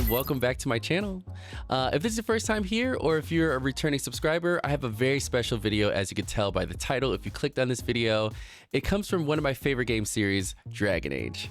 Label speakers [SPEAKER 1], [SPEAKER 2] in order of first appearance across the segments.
[SPEAKER 1] and welcome back to my channel. If this is your first time here or if you're a returning subscriber, I have a very special video. As you can tell by the title, if you clicked on this video, it comes from one of my favorite game series, Dragon Age.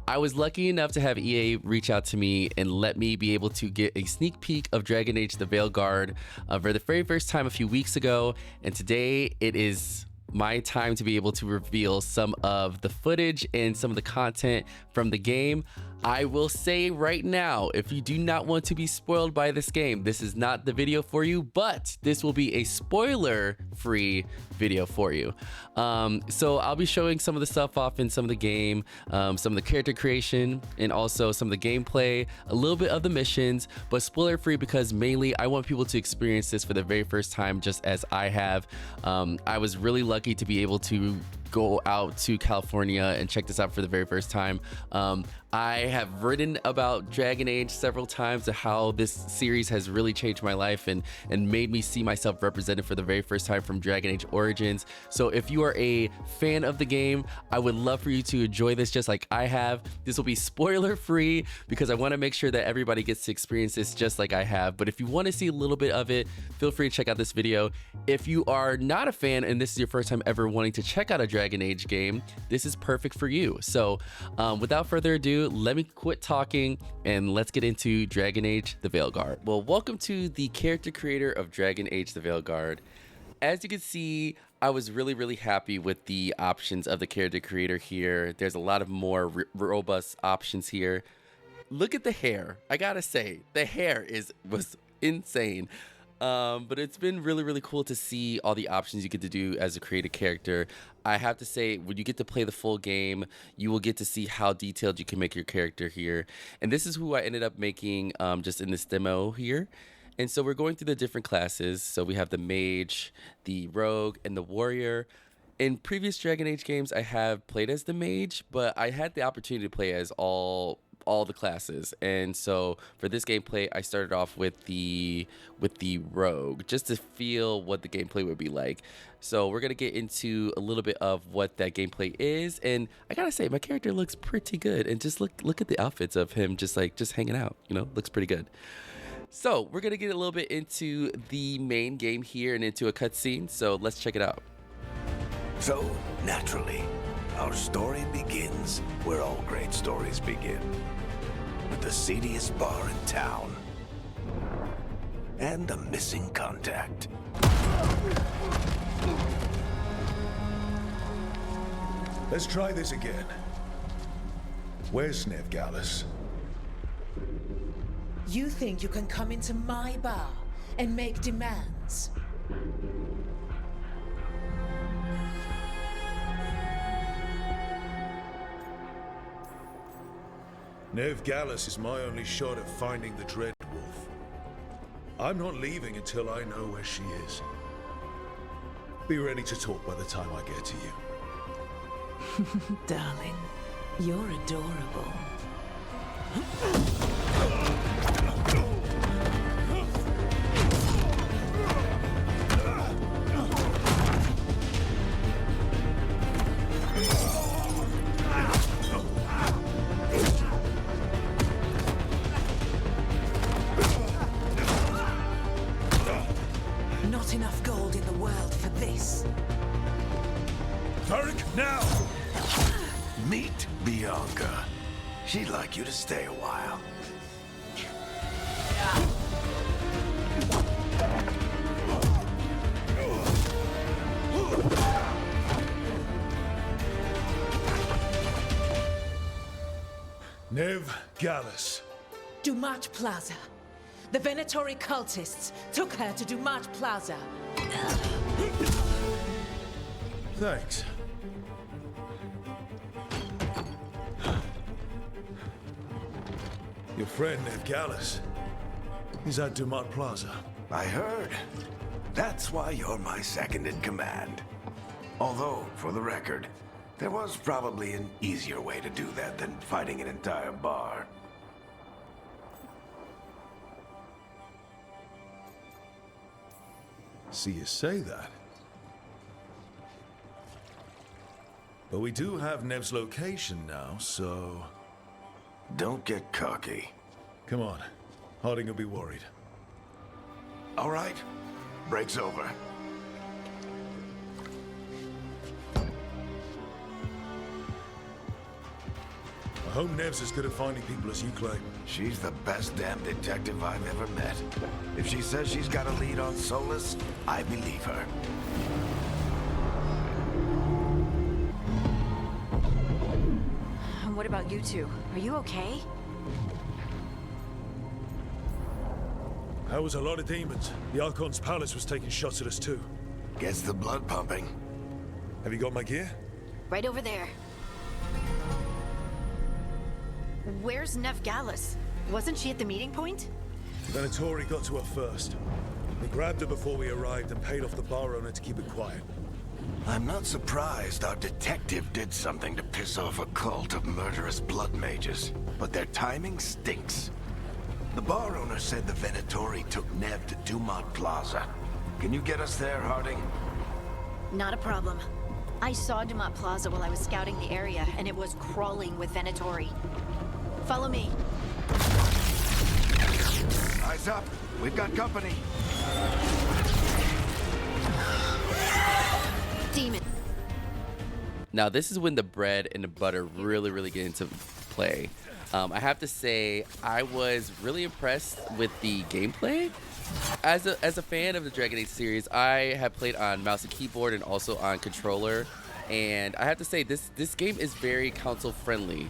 [SPEAKER 1] I was lucky enough to have EA reach out to me and let me be able to get a sneak peek of Dragon Age the Veilguard for the very first time a few weeks ago, and today it is my time to be able to reveal some of the footage and some of the content from the game. I will say right now, if you do not want to be spoiled by this game, this is not the video for you, but this will be a spoiler-free video for you. So I'll be showing some of the stuff off in some of the game, some of the character creation, and also some of the gameplay, a little bit of the missions, but spoiler-free because mainly I want people to experience this for the very first time, just as I have. I was really lucky to be able to go out to California and check this out for the very first time. I have written about Dragon Age several times, how this series has really changed my life and made me see myself represented for the very first time from Dragon Age Origins. So if you are a fan of the game, I would love for you to enjoy this just like I have. This will be spoiler free because I want to make sure that everybody gets to experience this just like I have. But if you want to see a little bit of it, feel free to check out this video. If you are not a fan and this is your first time ever wanting to check out a Dragon Age game, this is perfect for you. So without further ado, let me quit talking and let's get into Dragon Age the Veilguard. Well, welcome to the character creator of Dragon Age the Veilguard. As you can see, I was really happy with the options of the character creator here. There's a lot of more robust options here. Look at the hair. I gotta say, the hair was insane. But it's been really cool to see all the options you get to do as a creative character. I have to say, when you get to play the full game, you will get to see how detailed you can make your character here. And this is who I ended up making just in this demo here. And so we're going through the different classes. So we have the Mage, the Rogue, and the Warrior. In previous Dragon Age games, I have played as the Mage, but I had the opportunity to play as all the classes. And so for this gameplay, I started off with the Rogue just to feel what the gameplay would be like. So we're gonna get into a little bit of what that gameplay is, and I gotta say my character looks pretty good. And just look at the outfits of him just hanging out, you know, looks pretty good. So we're gonna get a little bit into the main game here and into a cutscene, so let's check it out.
[SPEAKER 2] So naturally, our story begins where all great stories begin, with the seediest bar in town and a missing contact.
[SPEAKER 3] Let's try this again. Where's Veilguard?
[SPEAKER 4] You think you can come into my bar and make demands?
[SPEAKER 3] Veilguard is my only shot at finding the Dread Wolf. I'm not leaving until I know where she is. Be ready to talk by the time I get to you.
[SPEAKER 4] Darling, you're adorable. Not enough gold in the world for this.
[SPEAKER 3] Tarek, now!
[SPEAKER 2] Meet Bianca. She'd like you to stay a while.
[SPEAKER 3] Veilguard.
[SPEAKER 4] Dumat Plaza. The Venatori cultists took her to Dumat Plaza.
[SPEAKER 3] Thanks. Your friend Veilguard is at Dumat Plaza.
[SPEAKER 2] I heard. That's why you're my second in command. Although, for the record, there was probably an easier way to do that than fighting an entire bar.
[SPEAKER 3] See you say that. But we do have Nev's location now, so...
[SPEAKER 2] Don't get cocky.
[SPEAKER 3] Come on. Harding will be worried.
[SPEAKER 2] All right. Break's over.
[SPEAKER 3] I hope Nev's as good at finding people as you claim.
[SPEAKER 2] She's the best damn detective I've ever met. If she says she's got a lead on Solas, I believe her.
[SPEAKER 5] What about you two? Are you okay?
[SPEAKER 3] That was a lot of demons. The Archon's palace was taking shots at us too.
[SPEAKER 2] Gets the blood pumping.
[SPEAKER 3] Have you got my gear?
[SPEAKER 5] Right over there. Where's Nev Gallus? Wasn't she at the meeting point?
[SPEAKER 3] Venatori got to her first. We grabbed her before we arrived and paid off the bar owner to keep it quiet.
[SPEAKER 2] I'm not surprised our detective did something to piss off a cult of murderous blood mages, but their timing stinks. The bar owner said the Venatori took Nev to Dumont Plaza. Can you get us there, Harding?
[SPEAKER 5] Not a problem. I saw Dumont Plaza while I was scouting the area, and it was crawling with Venatori. Follow me.
[SPEAKER 2] Eyes up. We've got company.
[SPEAKER 5] Demon.
[SPEAKER 1] Now this is when the bread and the butter really get into play. I have to say I was really impressed with the gameplay. As a fan of the Dragon Age series, I have played on mouse and keyboard and also on controller. And I have to say this game is very console friendly,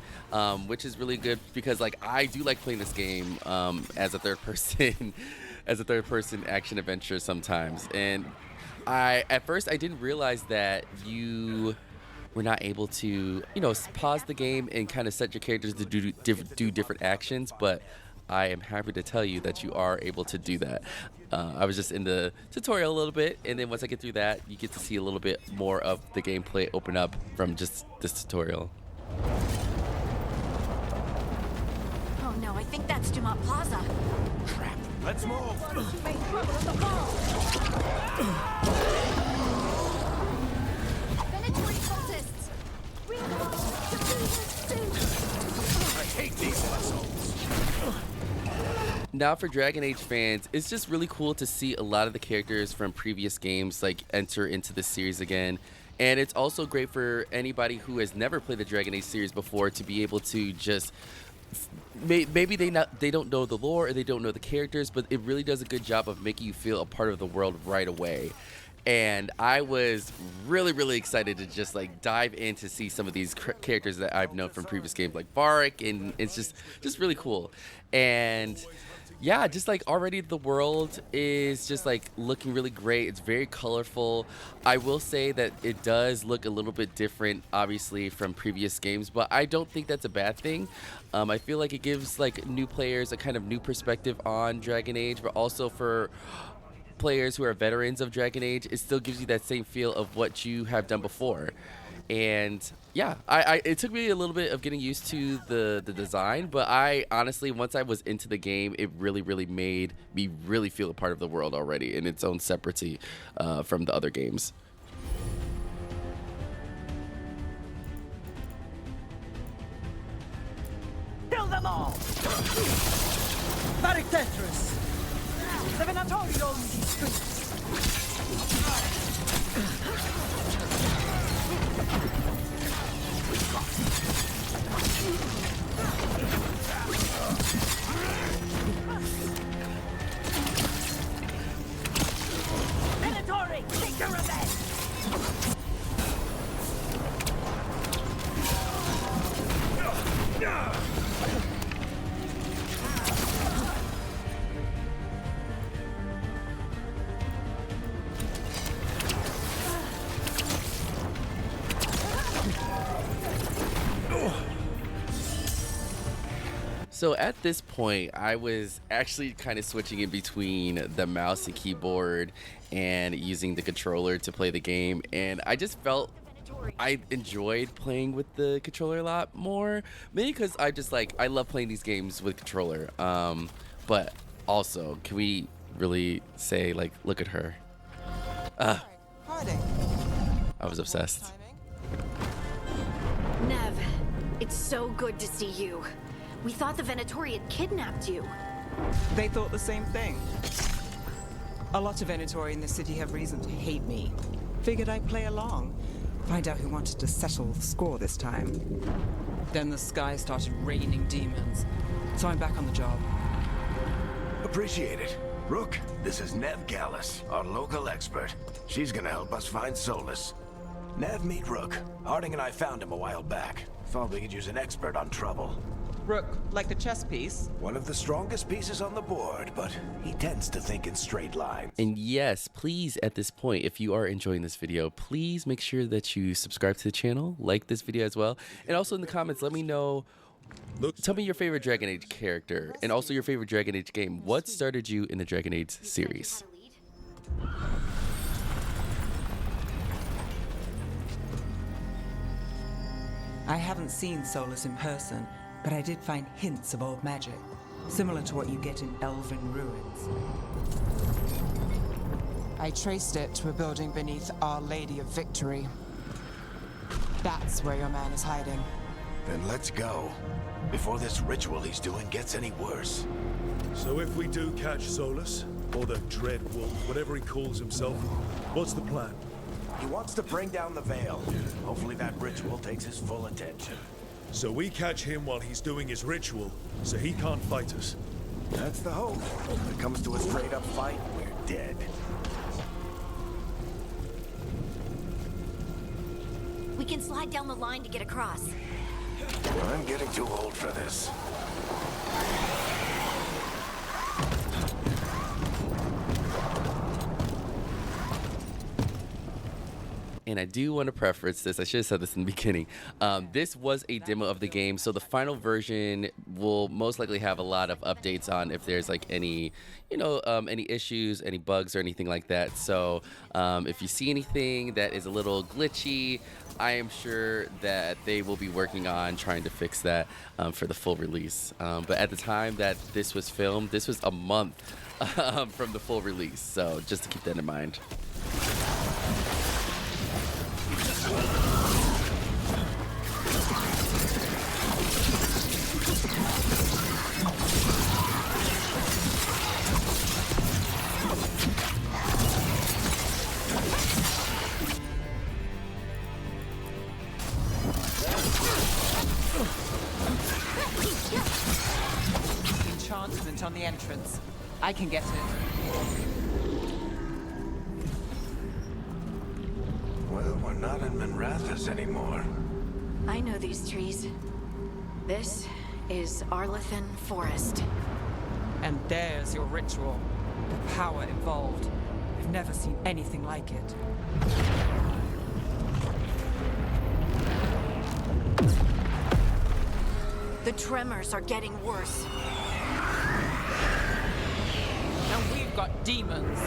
[SPEAKER 1] which is really good because like I do like playing this game as a third person action adventure sometimes. And at first I didn't realize that you were not able to, pause the game and kind of set your characters to do different actions, but I am happy to tell you that you are able to do that. I was just in the tutorial a little bit, and then once I get through that, you get to see a little bit more of the gameplay open up from just this tutorial.
[SPEAKER 5] Oh no, I think that's Dumont Plaza.
[SPEAKER 2] Crap. Let's move.
[SPEAKER 5] Venatori cultists!
[SPEAKER 2] I hate these assholes.
[SPEAKER 1] Now for Dragon Age fans, it's just really cool to see a lot of the characters from previous games like enter into the series again. And it's also great for anybody who has never played the Dragon Age series before to be able to just maybe they don't know the lore or they don't know the characters, but it really does a good job of making you feel a part of the world right away. And I was really excited to just like dive in to see some of these characters that I've known from previous games like Barik, and it's just really cool. And yeah, just like already the world is just like looking really great. It's very colorful. I will say that it does look a little bit different obviously from previous games, but I don't think that's a bad thing. I feel like it gives like new players a kind of new perspective on Dragon Age, but also for players who are veterans of Dragon Age, it still gives you that same feel of what you have done before. And yeah, it took me a little bit of getting used to the design, but I honestly, once I was into the game, it really made me really feel a part of the world already in its own separately from the other games.
[SPEAKER 6] Kill them all! Barik Tetris! The Venatori own these streets! Venatori, take your revenge!
[SPEAKER 1] So at this point, I was actually kind of switching in between the mouse and keyboard and using the controller to play the game. And I just felt I enjoyed playing with the controller a lot more. Mainly because I love playing these games with controller. But also, can we really say, like, look at her? I was obsessed.
[SPEAKER 5] Nev, it's so good to see you. We thought the Venatori had kidnapped you.
[SPEAKER 6] They thought the same thing. A lot of Venatori in the city have reason to hate me. Figured I'd play along. Find out who wanted to settle the score this time. Then the sky started raining demons. So I'm back on the job.
[SPEAKER 2] Appreciate it. Rook, this is Nev Gallus, our local expert. She's gonna help us find Solas. Nev, meet Rook. Harding and I found him a while back. Thought we could use an expert on trouble.
[SPEAKER 6] Rook, like the chess piece?
[SPEAKER 2] One of the strongest pieces on the board, but he tends to think in straight lines.
[SPEAKER 1] And yes, please, at this point, if you are enjoying this video, please make sure that you subscribe to the channel, like this video as well, and also in the comments, let me know, tell me your favorite Dragon Age character, and also your favorite Dragon Age game. What started you in the Dragon Age series?
[SPEAKER 6] I haven't seen Solas in person, but I did find hints of old magic, similar to what you get in Elven ruins. I traced it to a building beneath Our Lady of Victory. That's where your man is hiding.
[SPEAKER 2] Then let's go, before this ritual he's doing gets any worse.
[SPEAKER 3] So if we do catch Solas, or the Dread Wolf, whatever he calls himself, what's the plan?
[SPEAKER 2] He wants to bring down the Veil. Hopefully that ritual takes his full attention.
[SPEAKER 3] So we catch him while he's doing his ritual, so he can't fight us.
[SPEAKER 2] That's the hope. When it comes to a straight-up fight, we're dead.
[SPEAKER 5] We can slide down the line to get across.
[SPEAKER 2] I'm getting too old for this.
[SPEAKER 1] And I do want to preface this, I should have said this in the beginning. This was a demo of the game, so the final version will most likely have a lot of updates on if there's like any, any issues, any bugs or anything like that. So if you see anything that is a little glitchy, I am sure that they will be working on trying to fix that for the full release. But at the time that this was filmed, this was a month from the full release. So just to keep that in mind.
[SPEAKER 6] Enchantment on the entrance. I can get it.
[SPEAKER 2] Well, we're not in Minrathous anymore.
[SPEAKER 5] I know these trees. This is Arthan Forest.
[SPEAKER 6] And there's your ritual. The power involved. I've never seen anything like it.
[SPEAKER 5] The tremors are getting worse.
[SPEAKER 6] And we've got demons.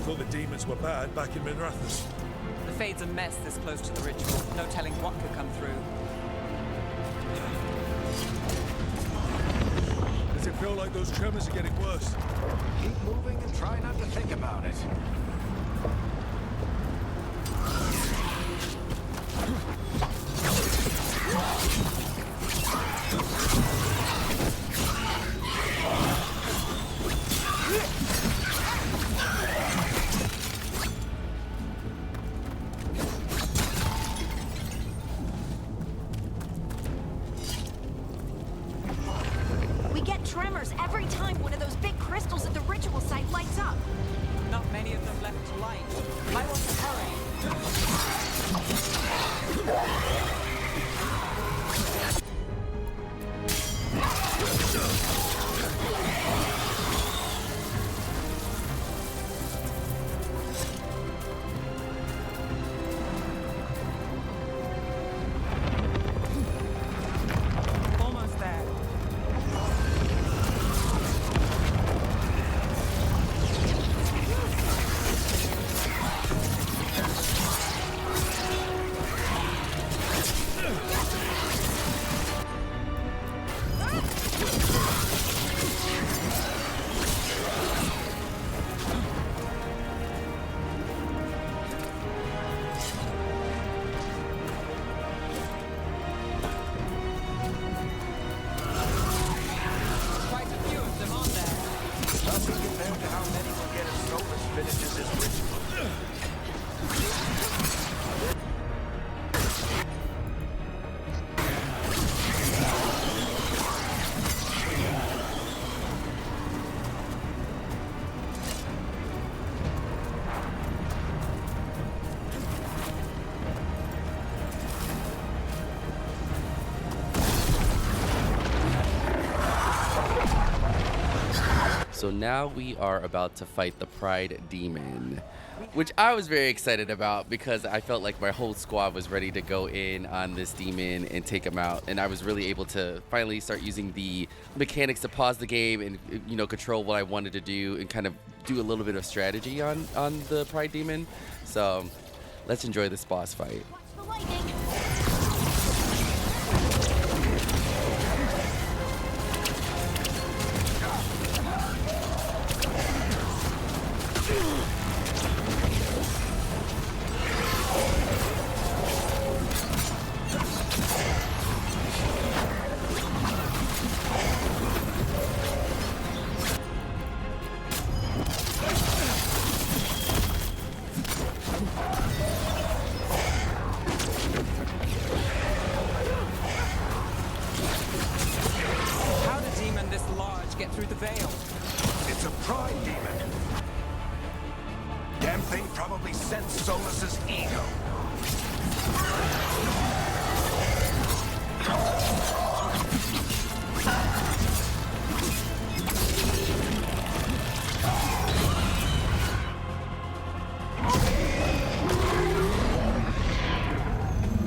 [SPEAKER 3] Thought the demons were bad back in Minrathous.
[SPEAKER 6] The Fade's a mess this close to the ritual. No telling what could come through.
[SPEAKER 3] Does it feel like those tremors are getting worse?
[SPEAKER 2] Keep moving and try not to think about it.
[SPEAKER 5] We get tremors every time one of those big crystals at the ritual site lights up.
[SPEAKER 6] Not many of them left to light. I want to hurry.
[SPEAKER 1] So now we are about to fight the Pride Demon, which I was very excited about because I felt like my whole squad was ready to go in on this demon and take him out. And I was really able to finally start using the mechanics to pause the game and, you know, control what I wanted to do and kind of do a little bit of strategy on the Pride Demon. So let's enjoy this boss fight.
[SPEAKER 5] Watch the lightning.
[SPEAKER 6] Through the veil.
[SPEAKER 2] It's a Pride Demon. Damn thing probably sensed Solas's ego.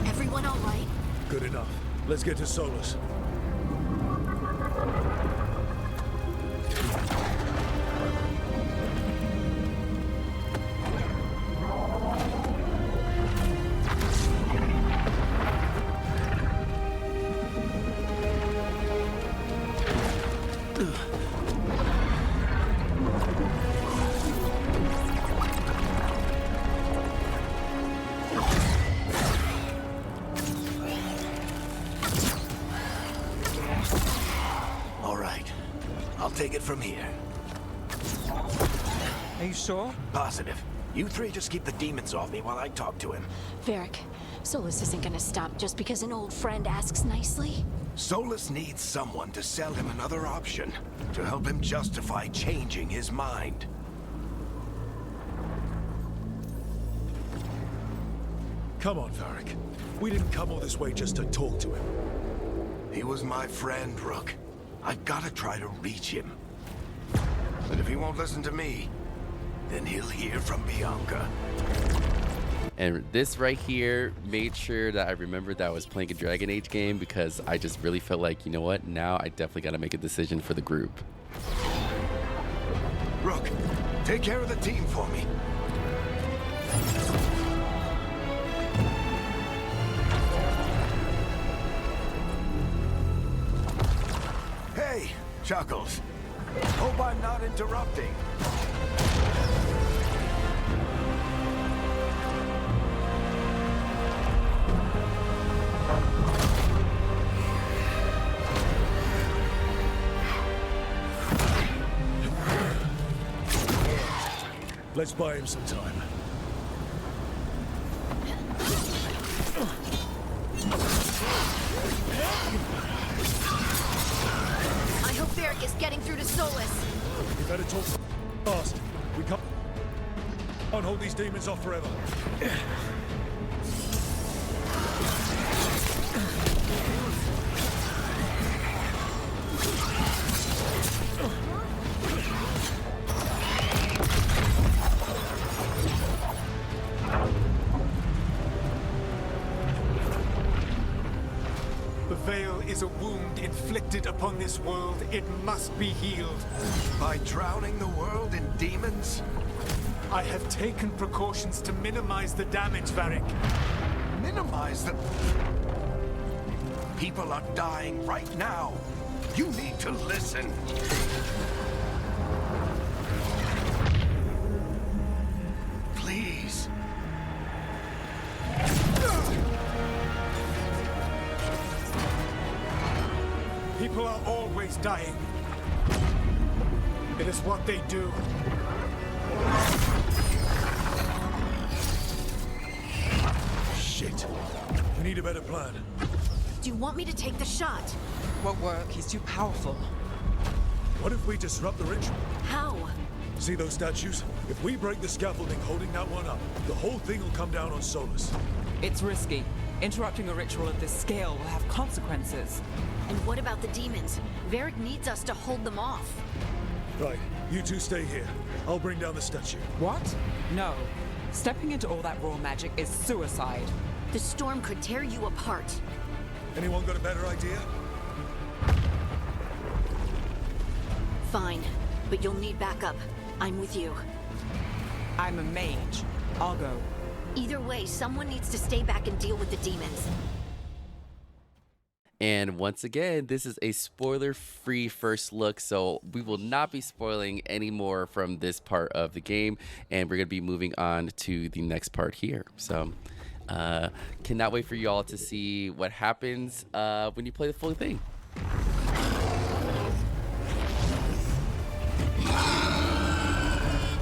[SPEAKER 5] Everyone all right?
[SPEAKER 3] Good enough. Let's get to Solas.
[SPEAKER 2] Take it from here.
[SPEAKER 6] Are you sure?
[SPEAKER 2] Positive. You three just keep the demons off me while I talk to him.
[SPEAKER 5] Varric, Solas isn't gonna stop just because an old friend asks nicely.
[SPEAKER 2] Solas needs someone to sell him another option, to help him justify changing his mind.
[SPEAKER 3] Come on, Varric. We didn't come all this way just to talk to him.
[SPEAKER 2] He was my friend, Rook. I've gotta try to reach him. But if he won't listen to me, then he'll hear from Bianca.
[SPEAKER 1] And this right here made sure that I remembered that I was playing a Dragon Age game because I just really felt like, you know what, now I definitely gotta make a decision for the group.
[SPEAKER 2] Rook, take care of the team for me. Hey, Chuckles. Hope I'm not interrupting.
[SPEAKER 3] Let's buy him some time.
[SPEAKER 5] I hope Varric is getting through to Solas.
[SPEAKER 3] We better talk fast. We can't hold these demons off forever.
[SPEAKER 7] The veil is a wound inflicted upon this world. It must be healed.
[SPEAKER 2] By drowning the world in demons?
[SPEAKER 7] I have taken precautions to minimize the damage, Varric.
[SPEAKER 2] Minimize the... People are dying right now. You need to listen. Please.
[SPEAKER 7] People are always dying. It is what they do.
[SPEAKER 3] Shit. We need a better plan.
[SPEAKER 5] Do you want me to take the shot?
[SPEAKER 6] Won't work. He's too powerful.
[SPEAKER 3] What if we disrupt the ritual?
[SPEAKER 5] How?
[SPEAKER 3] See those statues? If we break the scaffolding holding that one up, the whole thing will come down on Solas.
[SPEAKER 6] It's risky. Interrupting a ritual of this scale will have consequences.
[SPEAKER 5] And what about the demons? Varric needs us to hold them off.
[SPEAKER 3] Right, you two stay here. I'll bring down the statue.
[SPEAKER 6] What? No. Stepping into all that raw magic is suicide.
[SPEAKER 5] The storm could tear you apart.
[SPEAKER 3] Anyone got a better idea?
[SPEAKER 5] Fine, but you'll need backup. I'm with you.
[SPEAKER 6] I'm a mage. I'll go.
[SPEAKER 5] Either way, someone needs to stay back and deal with the demons.
[SPEAKER 1] And once again, this is a spoiler-free first look, so we will not be spoiling any more from this part of the game, and we're going to be moving on to the next part here. So, cannot wait for you all to see what happens when you play the full thing.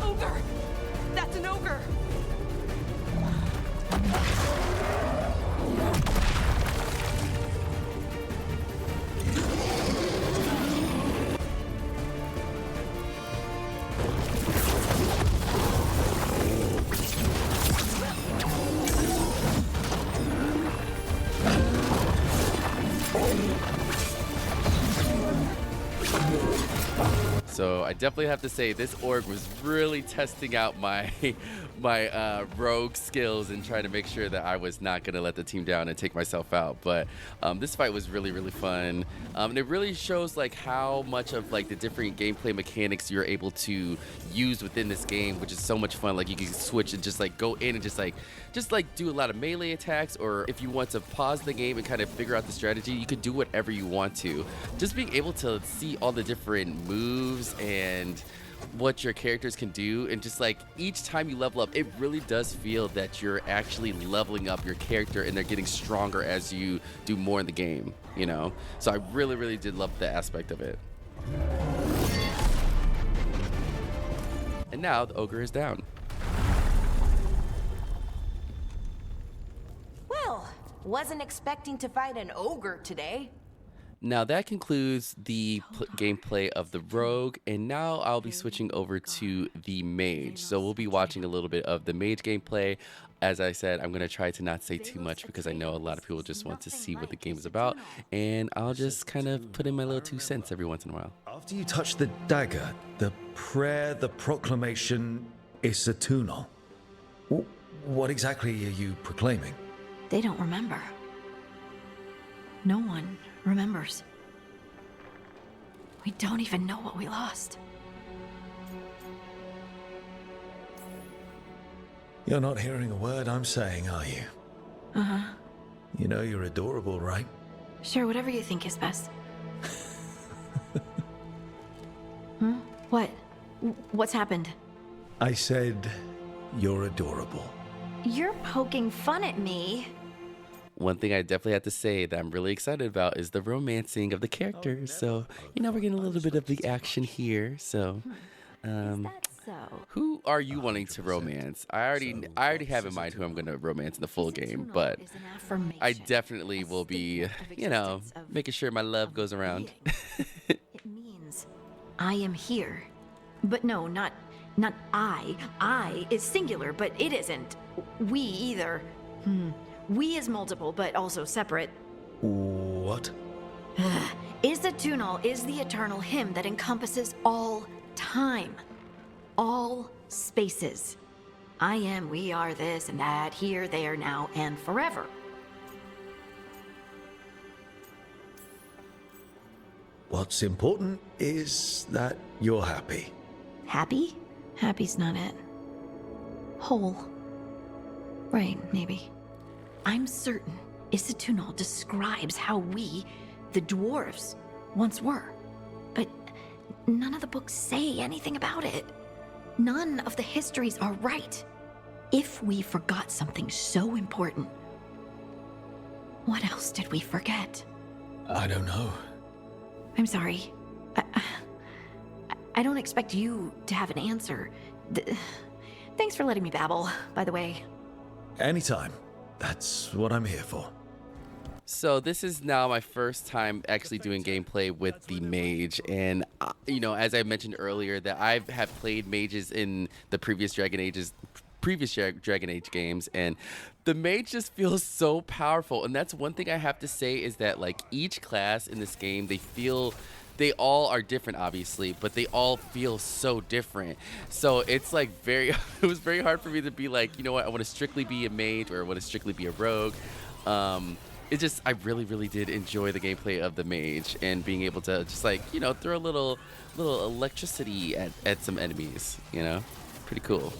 [SPEAKER 4] Ogre! That's an ogre!
[SPEAKER 1] So I definitely have to say this org was really testing out my rogue skills and trying to make sure that I was not going to let the team down and take myself out. But this fight was really, really fun. And it really shows like how much of like the different gameplay mechanics you're able to use within this game, which is so much fun. Like you can switch and just like go in and just like do a lot of melee attacks, or if you want to pause the game and kind of figure out the strategy, you could do whatever you want to. Just being able to see all the different moves and what your characters can do, and just like each time you level up, it really does feel that you're actually leveling up your character and they're getting stronger as you do more in the game, you know? So I really, really did love that aspect of it. And now the ogre is down.
[SPEAKER 8] Well, wasn't expecting to fight an ogre today.
[SPEAKER 1] Now that concludes the gameplay of the rogue, and now I'll be switching over to the mage. So we'll be watching a little bit of the mage gameplay. As I said, I'm going to try to not say too much because I know a lot of people just want to see what the game is about, and I'll just kind of put in my little 2 cents every once in a while.
[SPEAKER 3] After you touch the dagger, the prayer, the proclamation is Saturnal. What exactly are you proclaiming?
[SPEAKER 5] They don't remember. No one remembers. We don't even know what we lost.
[SPEAKER 3] You're not hearing a word I'm saying, are you?
[SPEAKER 5] Uh-huh.
[SPEAKER 3] You know you're adorable, right?
[SPEAKER 5] Sure, whatever you think is best. Hmm? What? What's happened?
[SPEAKER 3] I said you're adorable.
[SPEAKER 5] You're poking fun at me.
[SPEAKER 1] One thing I definitely have to say that I'm really excited about is the romancing of the characters. So, you know, we're getting a little bit of the action here. So, who are you wanting to romance? I already have in mind who I'm going to romance in the full game, but I definitely will be, you know, making sure my love goes around.
[SPEAKER 5] It means I am here. But no, not I. I is singular, but it isn't. We either. We is multiple, but also separate.
[SPEAKER 3] What?
[SPEAKER 5] Isatunal is the eternal hymn that encompasses all time. All spaces. I am, we are, this and that, here, there, now, and forever.
[SPEAKER 3] What's important is that you're happy.
[SPEAKER 5] Happy? Happy's not it. Whole. Right, maybe. I'm certain Isatunal describes how we, the dwarves, once were. But none of the books say anything about it. None of the histories are right. If we forgot something so important, what else did we forget?
[SPEAKER 3] I don't know.
[SPEAKER 5] I'm sorry. I don't expect you to have an answer. Thanks for letting me babble, by the way.
[SPEAKER 3] Anytime. That's what I'm here for.
[SPEAKER 1] So this is now my first time actually doing gameplay with the mage, and you know, as I mentioned earlier, that I have played mages in the previous Dragon Age games, and the mage just feels so powerful. And that's one thing I have to say, is that like each class in this game, they feel they all are different, obviously, but they all feel so different. So it's like it was very hard for me to be like, you know what, I want to strictly be a mage or I want to strictly be a rogue. I really did enjoy the gameplay of the mage and being able to just like, you know, throw a little electricity at some enemies, you know, pretty cool.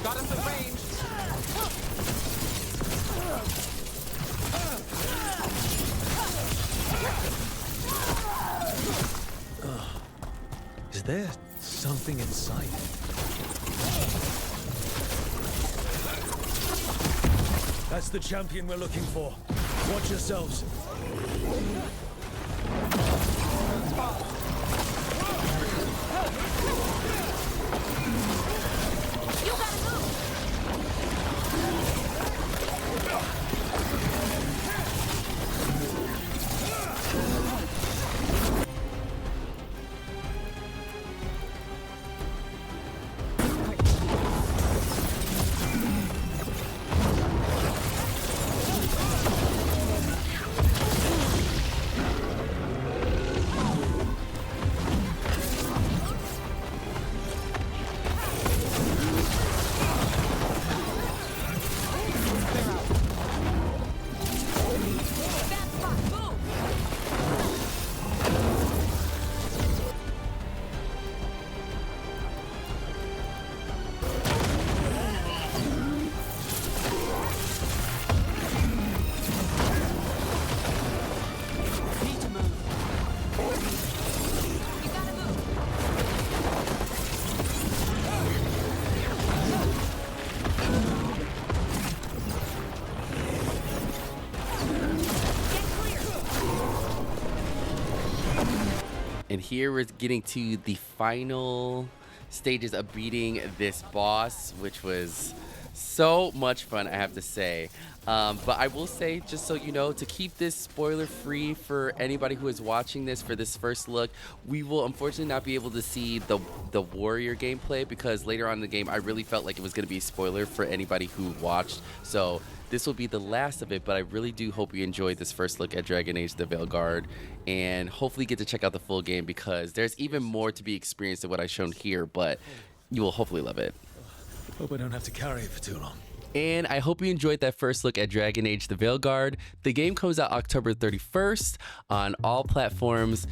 [SPEAKER 7] Got him to range.
[SPEAKER 3] Is there something inside? That's the champion we're looking for. Watch yourselves.
[SPEAKER 1] And here we're getting to the final stages of beating this boss, which was so much fun, I have to say. But I will say, just so you know, to keep this spoiler free for anybody who is watching this for this first look, we will unfortunately not be able to see the warrior gameplay, because later on in the game I really felt like it was going to be a spoiler for anybody who watched. So this will be the last of it, but I really do hope you enjoyed this first look at Dragon Age the Veilguard, and hopefully get to check out the full game, because there's even more to be experienced than what I've shown here, but you will hopefully love it.
[SPEAKER 3] Hope I don't have to carry it for too long.
[SPEAKER 1] And I hope you enjoyed that first look at Dragon Age the Veilguard. The game comes out October 31st on all platforms.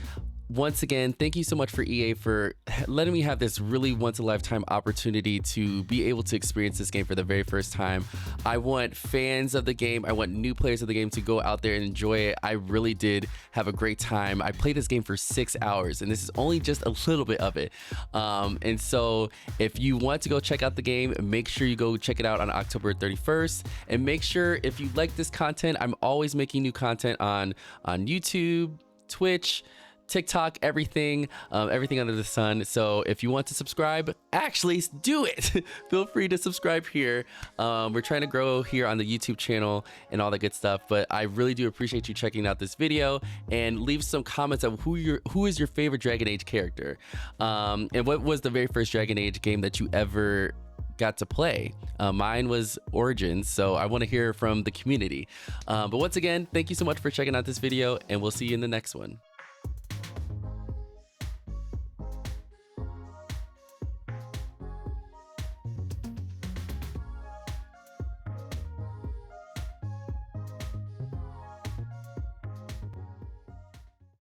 [SPEAKER 1] Once again, thank you so much for EA for letting me have this really once-in-a-lifetime opportunity to be able to experience this game for the very first time. I want fans of the game, I want new players of the game to go out there and enjoy it. I really did have a great time. I played this game for 6 hours, and this is only just a little bit of it. And so if you want to go check out the game, make sure you go check it out on October 31st. And make sure, if you like this content, I'm always making new content on YouTube, Twitch, TikTok, everything under the sun. So if you want to subscribe, actually do it. Feel free to subscribe here. We're trying to grow here on the YouTube channel and all that good stuff, but I really do appreciate you checking out this video, and leave some comments of who is your favorite Dragon Age character, and what was the very first Dragon Age game that you ever got to play. Mine was Origins, so I want to hear from the community. But once again, thank you so much for checking out this video, and we'll see you in the next one.